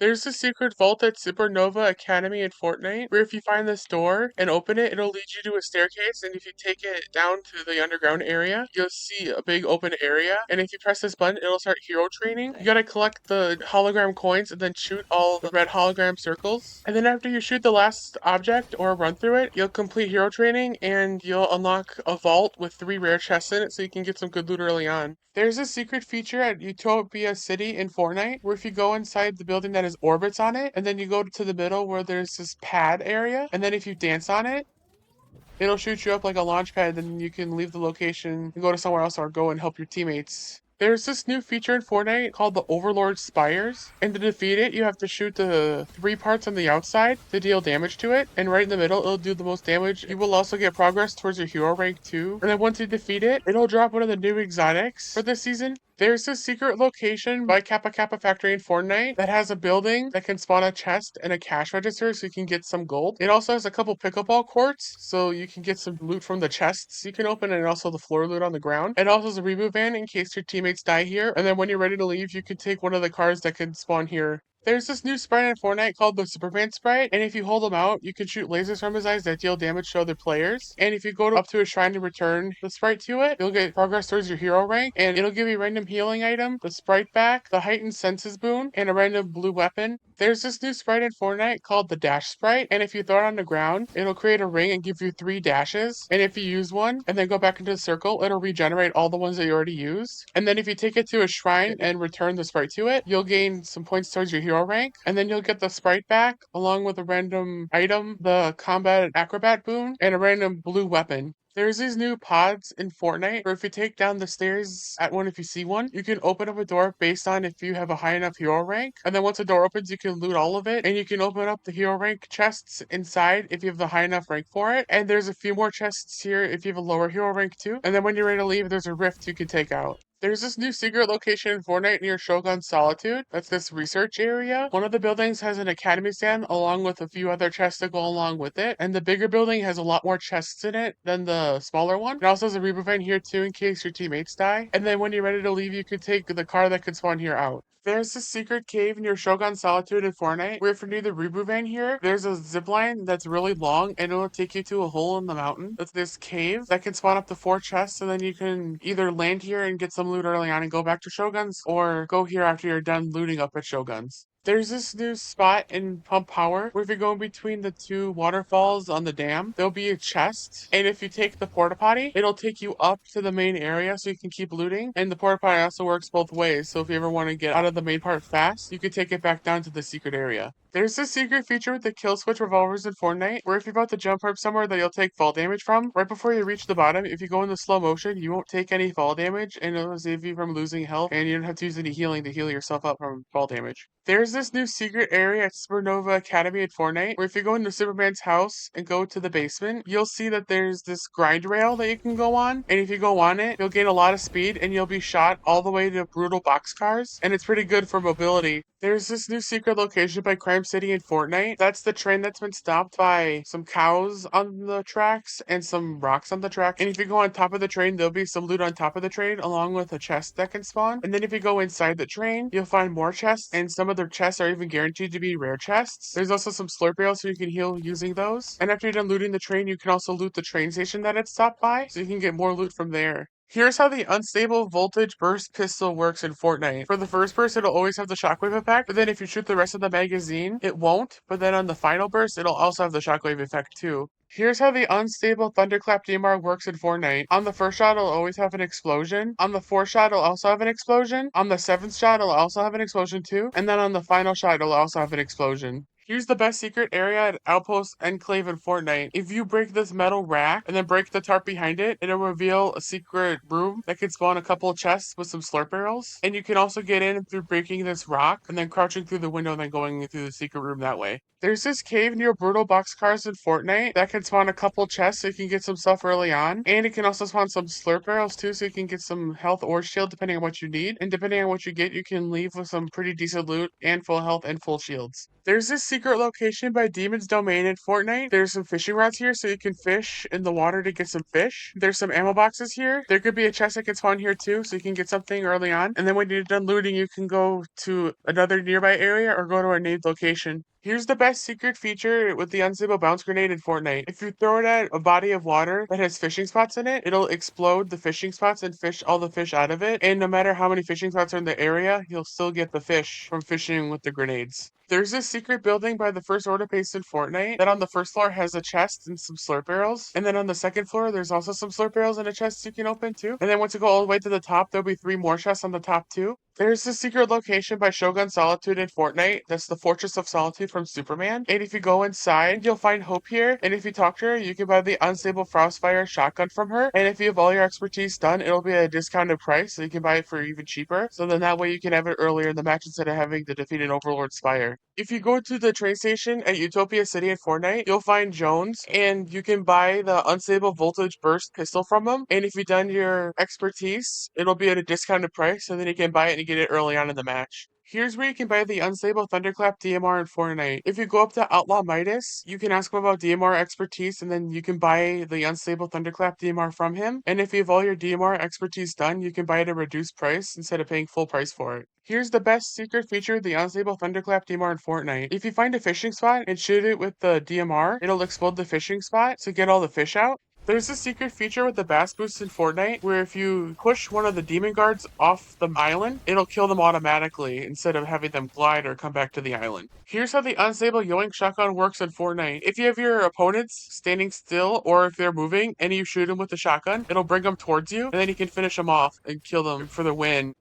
There's a secret vault at Supernova Academy in Fortnite, where if you find this door and open it, it'll lead you to a staircase, and if you take it down to the underground area, you'll see a big open area, and if you press this button, it'll start hero training. You gotta collect the hologram coins and then shoot all the red hologram circles. And then after you shoot the last object or run through it, you'll complete hero training, and you'll unlock a vault with 3 rare chests in it, so you can get some good loot early on. There's a secret feature at Utopia City in Fortnite where if you go inside the building that has orbits on it, and then you go to the middle where there's this pad area, and then if you dance on it, it'll shoot you up like a launch pad, then you can leave the location and go to somewhere else or go and help your teammates. There's this new feature in Fortnite called the Overlord Spires, and to defeat it, you have to shoot the 3 parts on the outside to deal damage to it, and right in the middle, it'll do the most damage. You will also get progress towards your hero rank too, and then once you defeat it, it'll drop one of the new exotics for this season. There's a secret location by Kappa Kappa Factory in Fortnite that has a building that can spawn a chest and a cash register so you can get some gold. It also has a couple pickleball courts so you can get some loot from the chests you can open and also the floor loot on the ground. It also has a reboot van in case your teammates die here. And then when you're ready to leave, you can take one of the cars that can spawn here. There's this new sprite in Fortnite called the Superman sprite, and if you hold him out, you can shoot lasers from his eyes that deal damage to other players. And if you go up to a shrine and return the sprite to it, you'll get progress towards your hero rank, and it'll give you a random healing item, the sprite back, the heightened senses boon, and a random blue weapon. There's this new sprite in Fortnite called the dash sprite, and if you throw it on the ground, it'll create a ring and give you 3 dashes. And if you use one and then go back into the circle, it'll regenerate all the ones that you already used. And then if you take it to a shrine and return the sprite to it, you'll gain some points towards your hero rank, and then you'll get the sprite back along with a random item, the combat acrobat boon, and a random blue weapon. There's these new pods in Fortnite where if you take down the stairs at one if you see one, you can open up a door based on if you have a high enough hero rank. And then once the door opens, you can loot all of it. And you can open up the hero rank chests inside if you have the high enough rank for it. And there's a few more chests here if you have a lower hero rank too. And then when you're ready to leave, there's a rift you can take out. There's this new secret location in Fortnite near Shogun Solitude. That's this research area. One of the buildings has an academy stand along with a few other chests that go along with it. And the bigger building has a lot more chests in it than the smaller one. It also has a reboot van here too in case your teammates die. And then when you're ready to leave, you can take the car that can spawn here out. There's a secret cave near Shogun Solitude in Fortnite where if you're near the reboot van here, there's a zip line that's really long and it'll take you to a hole in the mountain. It's this cave that can spawn up to 4 chests, and then you can either land here and get some loot early on and go back to Shogun's, or go here after you're done looting up at Shogun's. There's this new spot in Pump Power where if you go in between the 2 waterfalls on the dam, there'll be a chest. And if you take the porta potty, it'll take you up to the main area so you can keep looting. And the porta potty also works both ways. So if you ever want to get out of the main part fast, you can take it back down to the secret area. There's this secret feature with the kill switch revolvers in Fortnite, where if you're about to jump up somewhere that you'll take fall damage from, right before you reach the bottom, if you go into slow motion, you won't take any fall damage, and it'll save you from losing health, and you don't have to use any healing to heal yourself up from fall damage. There's this new secret area at Supernova Academy in Fortnite, where if you go into Superman's house and go to the basement, you'll see that there's this grind rail that you can go on, and if you go on it, you'll gain a lot of speed, and you'll be shot all the way to brutal boxcars, and it's pretty good for mobility. There's this new secret location by Crime City in Fortnite. That's the train that's been stopped by some cows on the tracks and some rocks on the track. And if you go on top of the train, there'll be some loot on top of the train along with a chest that can spawn. And then if you go inside the train, you'll find more chests, and some of their chests are even guaranteed to be rare chests. There's also some slurp rails so you can heal using those. And after you're done looting the train, you can also loot the train station that it stopped by, so you can get more loot from there. Here's how the unstable voltage burst pistol works in Fortnite. For the first burst, it'll always have the shockwave effect, but then if you shoot the rest of the magazine, it won't. But then on the final burst, it'll also have the shockwave effect too. Here's how the unstable thunderclap DMR works in Fortnite. On the first shot, it'll always have an explosion. On the 4th shot, it'll also have an explosion. On the 7th shot, it'll also have an explosion too. And then on the final shot, it'll also have an explosion. Here's the best secret area at Outpost Enclave in Fortnite. If you break this metal rack and then break the tarp behind it, it'll reveal a secret room that can spawn a couple of chests with some slurp barrels. And you can also get in through breaking this rock and then crouching through the window and then going through the secret room that way. There's this cave near Brutal Boxcars in Fortnite that can spawn a couple chests so you can get some stuff early on. And it can also spawn some slurp barrels too so you can get some health or shield depending on what you need. And depending on what you get, you can leave with some pretty decent loot and full health and full shields. There's this secret location by Demon's Domain in Fortnite. There's some fishing rods here so you can fish in the water to get some fish. There's some ammo boxes here. There could be a chest that can spawn here too so you can get something early on. And then when you're done looting, you can go to another nearby area or go to a named location. Here's the best secret feature with the unstable bounce grenade in Fortnite. If you throw it at a body of water that has fishing spots in it, it'll explode the fishing spots and fish all the fish out of it. And no matter how many fishing spots are in the area, you'll still get the fish from fishing with the grenades. There's this secret building by the first order base in Fortnite that on the first floor has a chest and some slurp barrels. And then on the second floor, there's also some slurp barrels and a chest you can open too. And then once you go all the way to the top, there'll be 3 more chests on the top too. There's this secret location by Shogun Solitude in Fortnite. That's the Fortress of Solitude from Superman. And if you go inside, you'll find Hope here. And if you talk to her, you can buy the Unstable Frostfire shotgun from her. And if you have all your expertise done, it'll be at a discounted price, so you can buy it for even cheaper. So then that way you can have it earlier in the match instead of having to defeat an Overlord Spire. If you go to the train station at Utopia City in Fortnite, you'll find Jones, and you can buy the Unstable Voltage Burst pistol from him. And if you've done your expertise, it'll be at a discounted price, so then you can buy it and get it early on in the match. Here's where you can buy the Unstable Thunderclap DMR in Fortnite. If you go up to Outlaw Midas, you can ask him about DMR expertise, and then you can buy the Unstable Thunderclap DMR from him. And if you have all your DMR expertise done, you can buy it at a reduced price instead of paying full price for it. Here's the best secret feature of the Unstable Thunderclap DMR in Fortnite. If you find a fishing spot and shoot it with the DMR, it'll explode the fishing spot to get all the fish out. There's a secret feature with the Bass Boost in Fortnite where if you push one of the demon guards off the island, it'll kill them automatically instead of having them glide or come back to the island. Here's how the unstable Yoink shotgun works in Fortnite. If you have your opponents standing still or if they're moving and you shoot them with the shotgun, it'll bring them towards you and then you can finish them off and kill them for the win.